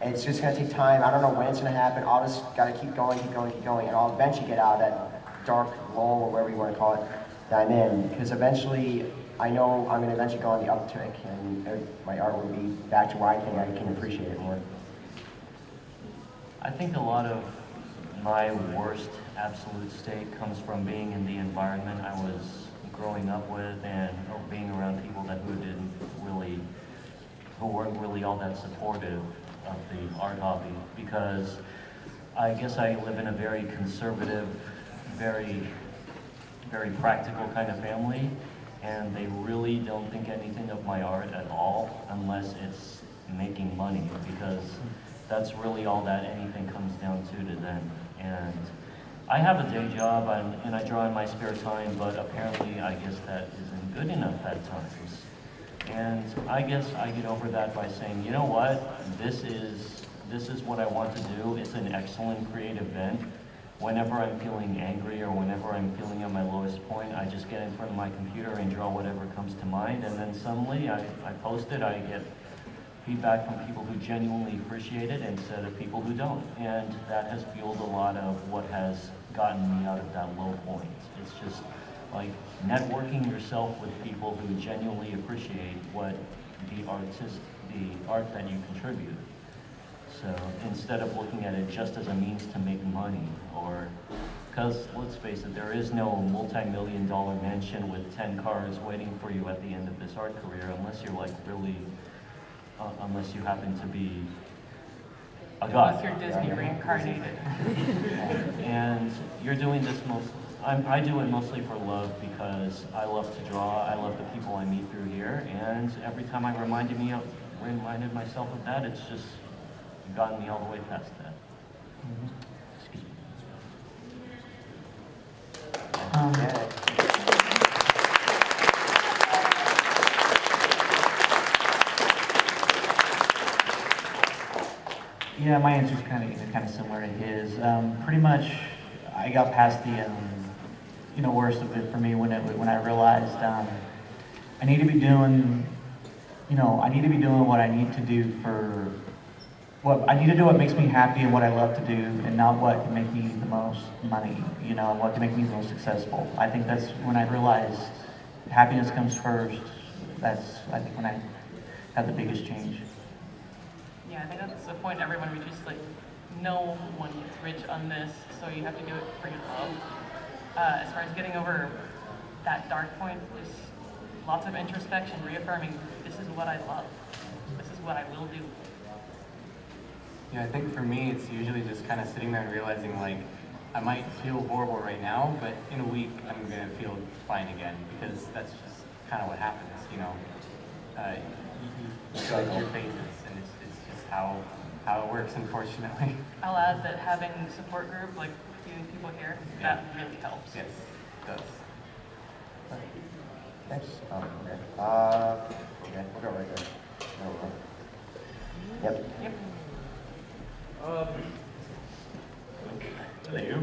It's just gonna take time, I don't know when it's gonna happen, I'll just gotta keep going, and I'll eventually get out of that dark lull, or whatever you wanna call it, that I'm in, because eventually, I know I'm gonna eventually go on the uptick, and my art will be back to where I think I can appreciate it more. I think a lot of my worst absolute state comes from being in the environment I was growing up with and being around people who weren't really all that supportive of the art hobby, because I guess I live in a very conservative, very practical kind of family, and they really don't think anything of my art at all unless it's making money, because that's really all that anything comes down to them. And I have a day job and I draw in my spare time, but apparently I guess that isn't good enough at times. And I guess I get over that by saying, you know what, this is what I want to do. It's an excellent creative vent. Whenever I'm feeling angry or whenever I'm feeling at my lowest point, I just get in front of my computer and draw whatever comes to mind, and then suddenly I post it, I get feedback from people who genuinely appreciate it instead of people who don't. And that has fueled a lot of what has gotten me out of that low point. It's just like networking yourself with people who genuinely appreciate what the art that you contribute. So instead of looking at it just as a means to make money, or, because let's face it, there is no multi-million-dollar mansion with 10 cars waiting for you at the end of this art career unless you're like really, unless you happen to be a god. Unless you're Disney reincarnated. And you're doing this I do it mostly for love, because I love to draw, I love the people I meet through here, and every time I reminded myself of that, it's just gotten me all the way past that. Excuse me. Yeah, my answer's kind of similar to his. Pretty much, I got past the worst of it for me when I realized I need to be doing, what I need to do for I need to do what makes me happy and what I love to do, and not what can make me the most money, what can make me the most successful. I think that's when I realized happiness comes first. That's, I think, when I had the biggest change. Yeah, I think that's the point everyone reaches, like, no one gets rich on this, so you have to do it for your love. As far as getting over that dark point, just lots of introspection, reaffirming, this is what I love. This is what I will do. Yeah, I think for me, it's usually just kind of sitting there and realizing, like, I might feel horrible right now, but in a week, I'm going to feel fine again, because that's just kind of what happens, you go through your phases, and it's just how it works, unfortunately. I'll add that having a support group, like you people here, that really helps. Yes, it does. Thanks. Oh, okay. Okay, we'll go right there. Yep. Yep. Hello.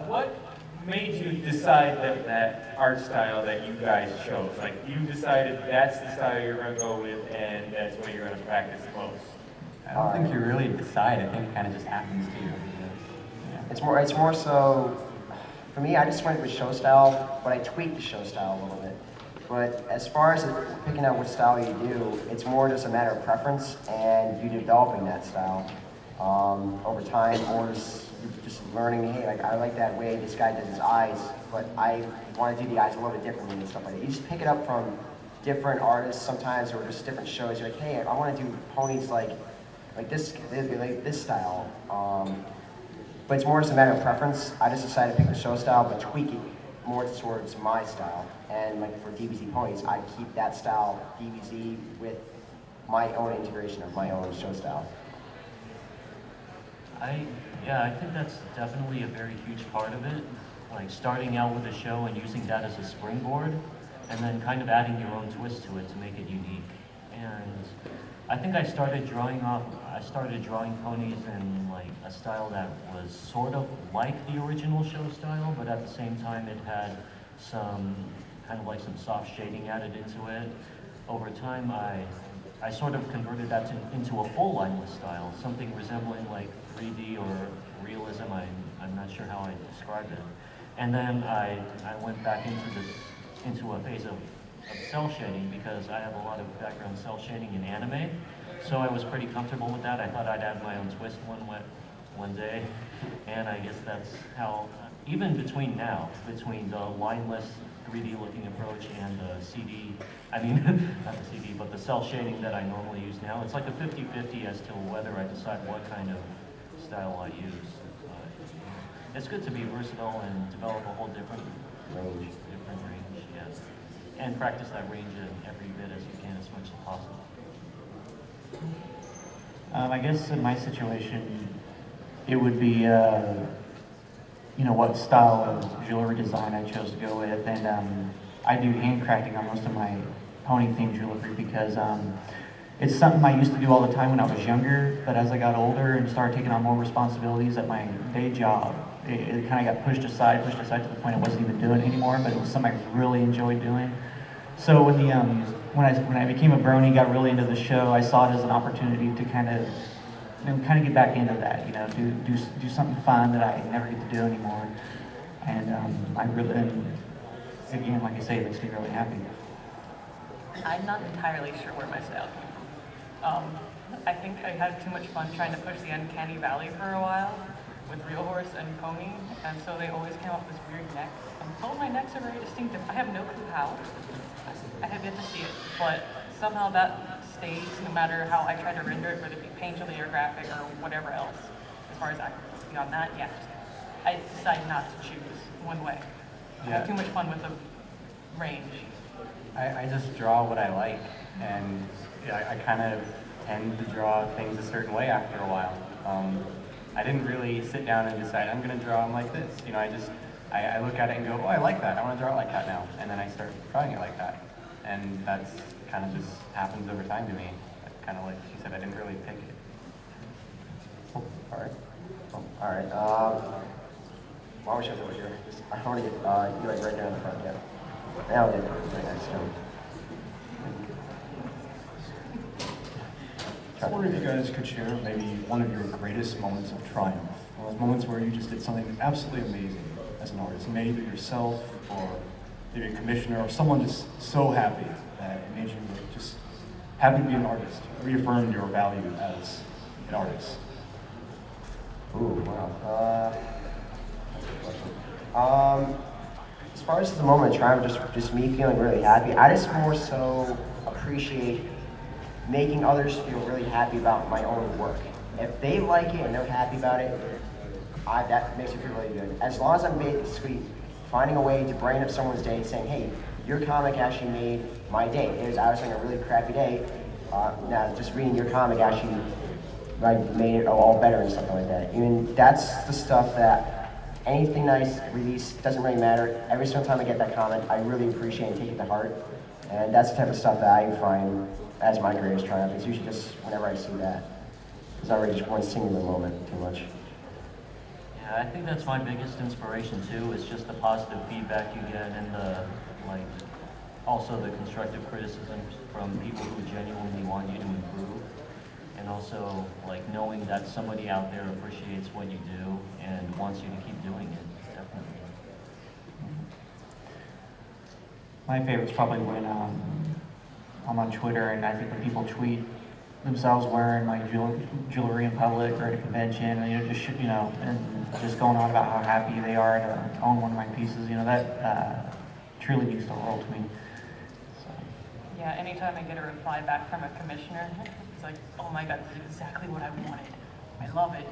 What made you decide that art style that you guys chose? Like, you decided that's the style you're going to go with and that's what you're going to practice most? I don't think you really decide. I think it kind of just happens to you. Yeah. It's more so, for me, I just went with show style, but I tweaked the show style a little bit. But as far as picking out what style you do, it's more just a matter of preference and you developing that style over time, or just learning, hey, like I like that way this guy does his eyes, but I want to do the eyes a little bit differently and stuff like that. You just pick it up from different artists sometimes, or just different shows. You're like, hey, I want to do ponies like this style. But it's more just a matter of preference. I just decided to pick the show style, but tweak it more towards my style. And like for DBZ ponies, I keep that style DBZ with my own integration of my own show style. I think that's definitely a very huge part of it. Like starting out with a show and using that as a springboard, and then kind of adding your own twist to it to make it unique. And I think I started drawing ponies in like a style that was sort of like the original show style, but at the same time it had some kind of like some soft shading added into it. Over time, I sort of converted that into a full lineless style, something resembling like 3D or realism. I'm not sure how I describe it. And then I went back into a phase of cell shading because I have a lot of background cell shading in anime. So I was pretty comfortable with that. I thought I'd add my own twist one day. And I guess that's how, even between the lineless 3D looking approach and the CD, not the CD, but the cell shading that I normally use now, it's like a 50-50 as to whether I decide what kind of style I use. It's good to be versatile and develop a whole different range, yes. And practice that range in every bit as you can, as much as possible. I guess in my situation, it would be, what style of jewelry design I chose to go with. And I do handcrafting on most of my pony-themed jewelry because it's something I used to do all the time when I was younger, but as I got older and started taking on more responsibilities at my day job, it kind of got pushed aside to the point I wasn't even doing it anymore, but it was something I really enjoyed doing. So when I became a brony, got really into the show, I saw it as an opportunity to kind of get back into that, do something fun that I never get to do anymore. And again, like I say, it makes me really happy. I'm not entirely sure where my style came from. I think I had too much fun trying to push the uncanny valley for a while with real horse and pony, and so they always came up with this weird neck. And both my necks are very distinctive. I have no clue how. I have yet to see it, but somehow that stays no matter how I try to render it, whether it be painterly or graphic or whatever else. As far as beyond that, yeah, I decided not to choose one way. I have too much fun with the range. I just draw what I like, and I kind of tend to draw things a certain way after a while. I didn't really sit down and decide, I'm going to draw them like this. I look at it and go, oh, I like that. I want to draw it like that now. And then I start drawing it like that. And that's kind of just happens over time to me. Kind of like she said, I didn't really pick it. All right. Why don't we shift over here? I want to get you like right there in the front, yeah. Now we'll get right next to him. I wonder if you guys could share maybe one of your greatest moments of triumph. One of those moments where you just did something absolutely amazing as an artist. Maybe either yourself or maybe a commissioner or someone just so happy that it made you just happy to be an artist, reaffirmed your value as an artist. Ooh, wow. That's a good question. As far as the moment of triumph, just me feeling really happy, I just more so appreciate making others feel really happy about my own work. If they like it and they're happy about it, that makes me feel really good. As long as I'm basically finding a way to brighten up someone's day, saying, hey, your comic actually made my day. I was having a really crappy day. Now, just reading your comic actually made it all better and stuff like that. That's the stuff that anything nice, release, doesn't really matter. Every single time I get that comment, I really appreciate and take it to heart. And that's the type of stuff that I find as my greatest triumph. It's usually just whenever I see that. It's not really just one singular moment too much. Yeah, I think that's my biggest inspiration too, is just the positive feedback you get and the, like, also the constructive criticisms from people who genuinely want you to improve. And also, like, knowing that somebody out there appreciates what you do and wants you to keep doing it, definitely. My favorite's probably when I'm on Twitter and I think when people tweet themselves wearing my jewelry in public or at a convention, and and just going on about how happy they are to own one of my pieces. That truly means the world to me. So. Yeah, anytime I get a reply back from a commissioner, it's like, oh my God, this is exactly what I wanted. I love it.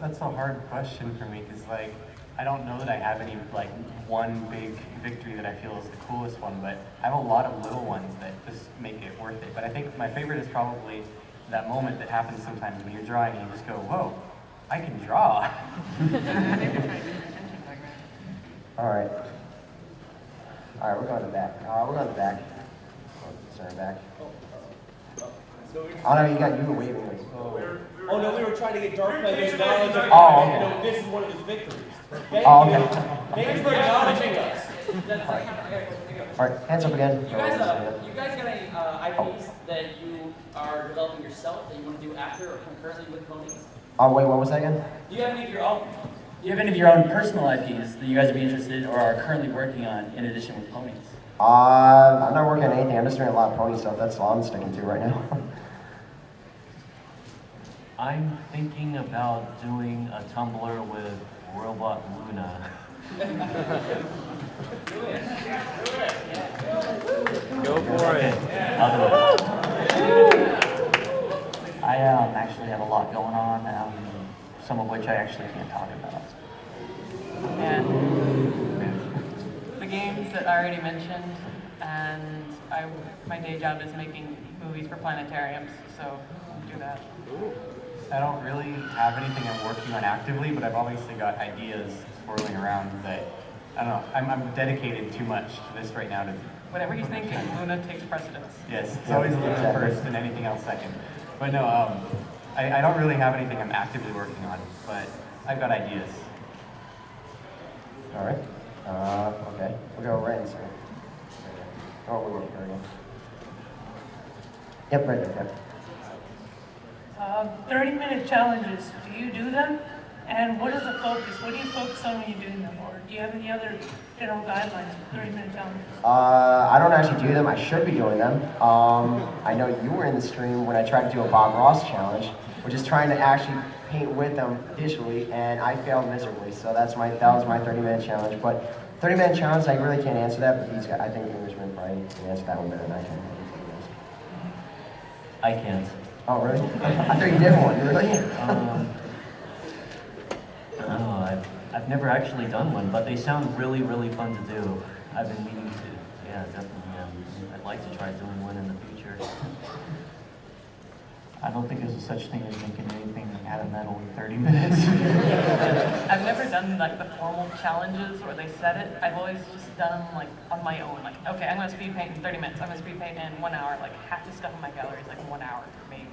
That's a hard question for me because, like, I don't know that I have any, like, one big victory that I feel is the coolest one, but I have a lot of little ones that just make it worth it. But I think my favorite is probably that moment that happens sometimes when you're drawing and you just go, whoa, I can draw. All right, we're going to the back. We're going to the back. Sorry, back. Oh no, you were waving. Oh no, we were trying to get Dark Player's knowledge of okay. This is one of his victories. Oh, okay. Thank you for acknowledging us. All right, hands up again. You guys got any IPs that you are developing yourself that you want to do after or concurrently with ponies? Oh wait, what was that again? Do you have any of your own? Do you have any of your own personal IPs that you guys would be interested in or are currently working on in addition with ponies? I'm not working on anything. I'm just doing a lot of pony stuff. That's all I'm sticking to right now. I'm thinking about doing a Tumblr with Robot Luna. Go for it. I actually have a lot going on, some of which I actually can't talk about. And the games that I already mentioned, and my day job is making movies for planetariums, so I'll do that. I don't really have anything I'm working on actively, but I've obviously got ideas swirling around that, I don't know, I'm dedicated too much to this right now to... Whatever he's thinking, Luna takes precedence. Yes, it's always Luna first and anything else second. But no, I don't really have anything I'm actively working on, but I've got ideas. All right. Okay. We'll go right inside. Oh, we won't carry on. Yep, right there. Yep. 30-minute challenges, do you do them? And what is the focus? What do you focus on when you're doing them? Or do you have any other general guidelines for 30-minute challenges? I don't actually do them. I should be doing them. I know you were in the stream when I tried to do a Bob Ross challenge, which is trying to actually paint with them digitally, and I failed miserably. So that was my 30-minute challenge. But 30-minute challenge, I really can't answer that. But these guys, I think Englishman probably can answer that one better than I can. I can't. Oh, really? I thought you did one, really? No, I've never actually done one, but they sound really, really fun to do. I've been meaning to. Yeah, definitely. I'd like to try doing one in the future. I don't think there's a such thing as making anything out of metal in 30 minutes. I've never done like the formal challenges where they set it. I've always just done them like on my own. Like, okay, I'm gonna speed paint in 30 minutes. I'm gonna speed paint in 1 hour. Like half the stuff in my gallery is like 1 hour, maybe.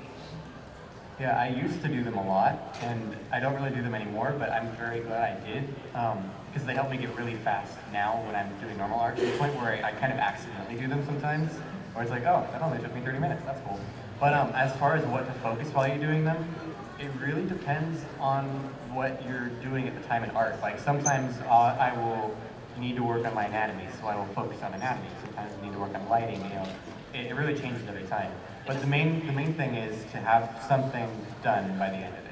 Yeah, I used to do them a lot, and I don't really do them anymore, but I'm very glad I did, because they help me get really fast now when I'm doing normal art, to the point where I kind of accidentally do them sometimes, where it's like, oh, that only took me 30 minutes, that's cool. But as far as what to focus while you're doing them, it really depends on what you're doing at the time in art. Like sometimes I will need to work on my anatomy, so I will focus on anatomy. Sometimes I need to work on lighting, it really changes every time. But the main thing is to have something done by the end of it.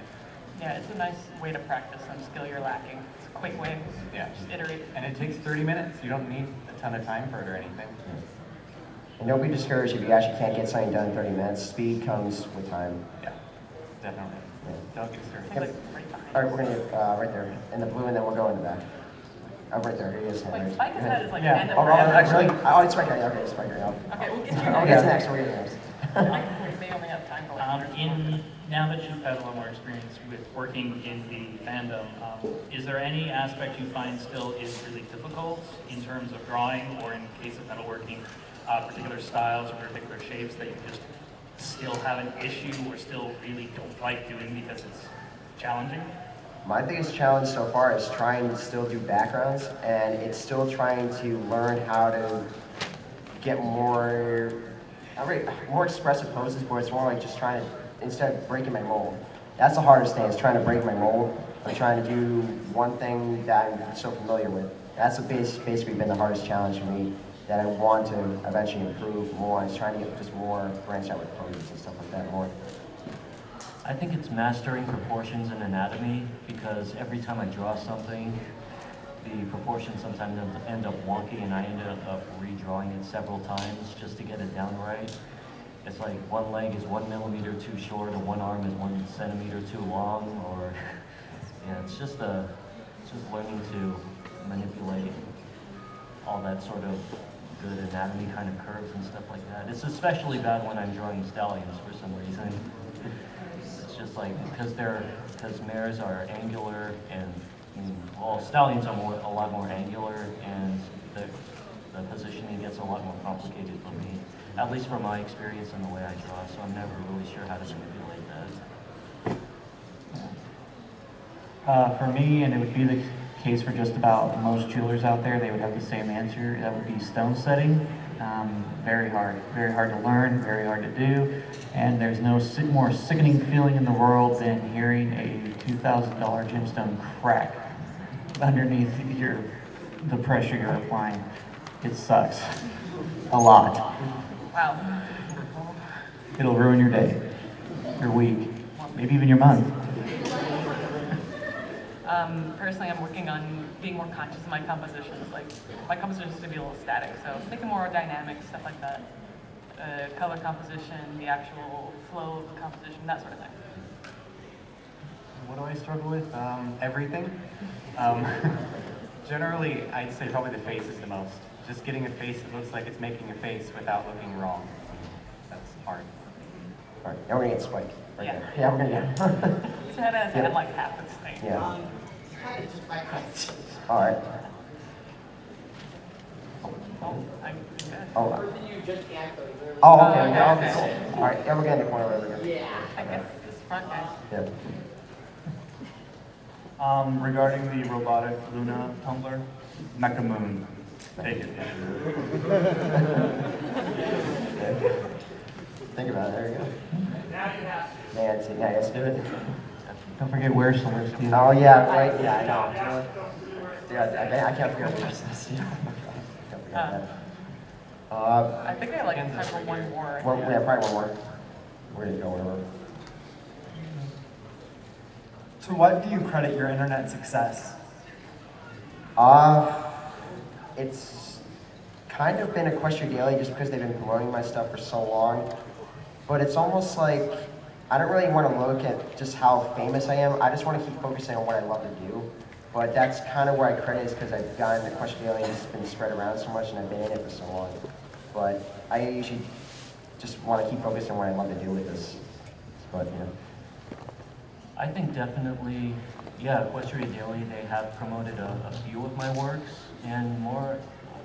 Yeah, it's a nice way to practice some skill you're lacking. It's a quick way. Yeah. Just iterate. And it takes 30 minutes. You don't need a ton of time for it or anything. And don't be discouraged if you actually can't get something done in 30 minutes. Speed comes with time. Yeah, definitely. Yeah. Don't get discouraged. Yep. All right, we're going to right there in the blue, and then we'll go in the back. Oh, right there. He is. Wait, Spike has had his like yeah. hand up Oh, forever. actually, oh, it's right there. Okay, it's right there. Okay, we'll get to We'll get to next. We'll get to next. may only have time for like Now that you've had a lot more experience with working in the fandom, is there any aspect you find still is really difficult in terms of drawing, or in the case of metalworking, particular styles or particular shapes that you just still have an issue or still really don't like doing because it's challenging? My biggest challenge so far is trying to still do backgrounds, and it's still trying to learn how to get more expressive poses, but it's more like just trying to, instead of breaking my mold. That's the hardest thing, is trying to break my mold, or trying to do one thing that I'm so familiar with. That's basically been the hardest challenge for me, that I want to eventually improve more, is trying to get just more branched out with poses and stuff like that more. I think it's mastering proportions and anatomy, because every time I draw something, the proportions sometimes end up wonky, and I end up redrawing it several times just to get it down right. It's like one leg is 1 millimeter too short, or one arm is 1 centimeter too long, or yeah, it's just learning to manipulate all that sort of good anatomy kind of curves and stuff like that. It's especially bad when I'm drawing stallions for some reason. It's just like, because mares are angular, and well, stallions are a lot more angular, and the positioning gets a lot more complicated for me, at least from my experience and the way I draw, so I'm never really sure how to manipulate that. For me, and it would be the case for just about most jewelers out there, they would have the same answer. That would be stone setting. Very hard to learn, very hard to do, and there's no more sickening feeling in the world than hearing a $2,000 gemstone crack underneath the pressure you're applying. It sucks a lot. Wow. It'll ruin your day, your week, maybe even your month. Personally, I'm working on being more conscious of my compositions. Like, my compositions used to be a little static, so thinking more dynamic, stuff like that. Color composition, the actual flow of the composition, that sort of thing. What do I struggle with? Everything. Generally, I'd say probably the face is the most. Just getting a face that looks like it's making a face without looking wrong. That's hard. All right, now we're gonna get Spike. Right Yeah. there. Yeah, we're gonna get. So it had like half its thing. Yeah. All right. Oh, okay, okay, cool. All right, yeah, we're getting the corner over here. Yeah. I guess this front guy. Yeah. Regarding the robotic Luna tumbler, Mecha Moon, take it. Think about it, there you go. Man, see, yeah, let's do it. Don't forget where Slingers do. Oh, yeah, right, yeah, I know. Yeah, I can't figure out where this is. Can't figure out that. I think I like time for one more. Yeah, probably one more. We're gonna go whatever. To what do you credit your internet success? It's kind of been Equestria Daily just because they've been promoting my stuff for so long. But it's almost like, I don't really want to look at just how famous I am. I just want to keep focusing on what I love to do. But that's kind of where I credit, is because I've gotten Equestria Daily and it's been spread around so much, and I've been in it for so long. But I usually just want to keep focusing on what I love to do with this. But, yeah. I think definitely, yeah, Equestria Daily, they have promoted a few of my works, and more,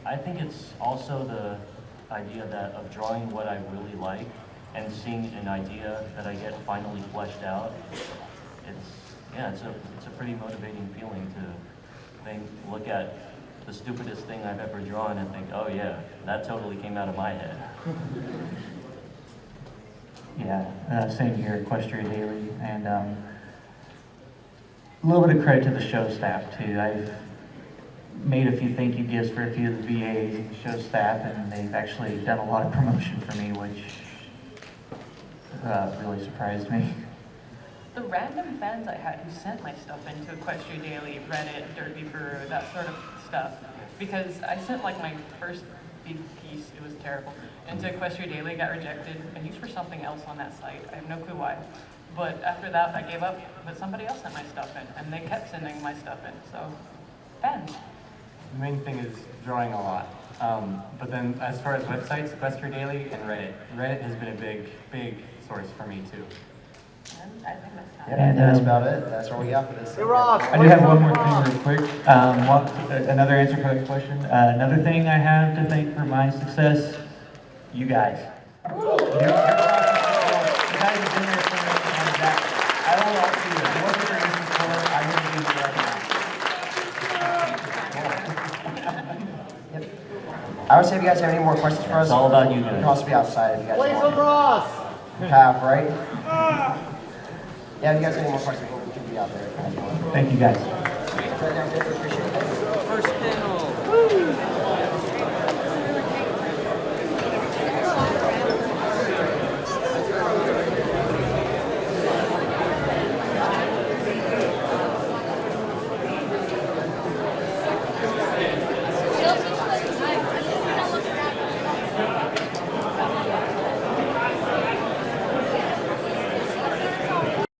I think it's also the idea of drawing what I really like, and seeing an idea that I get finally fleshed out. It's a pretty motivating feeling to look at the stupidest thing I've ever drawn and think, oh yeah, that totally came out of my head. Yeah, same here, Equestria Daily, and a little bit of credit to the show staff too. I've made a few thank you gifts for a few of the VAs and the show staff, and they've actually done a lot of promotion for me, which really surprised me. The random fans I had who sent my stuff into Equestria Daily, Reddit, Derby Brew, that sort of stuff, because I sent like my first big piece, it was terrible, into Equestria Daily, got rejected, and used for something else on that site. I have no clue why. But after that, I gave up, but somebody else sent my stuff in, and they kept sending my stuff in, so fans. The main thing is drawing a lot. But then as far as websites, Quester Daily and Reddit. Reddit has been a big source for me too. And that's about it. That's what we got for this. I do have one more thing real quick. Another answer for that question. Another thing I have to thank for my success, you guys. You guys have been there for me and that. I don't know if you wasn't there before, I wouldn't be here right now. I would say if you guys have any more questions for us, It's all about you we guys. can also be outside if you guys Play want. some Ross! You have, right? Yeah, if you guys have any more questions, we can be out there. Thank you guys. Appreciate it. First panel.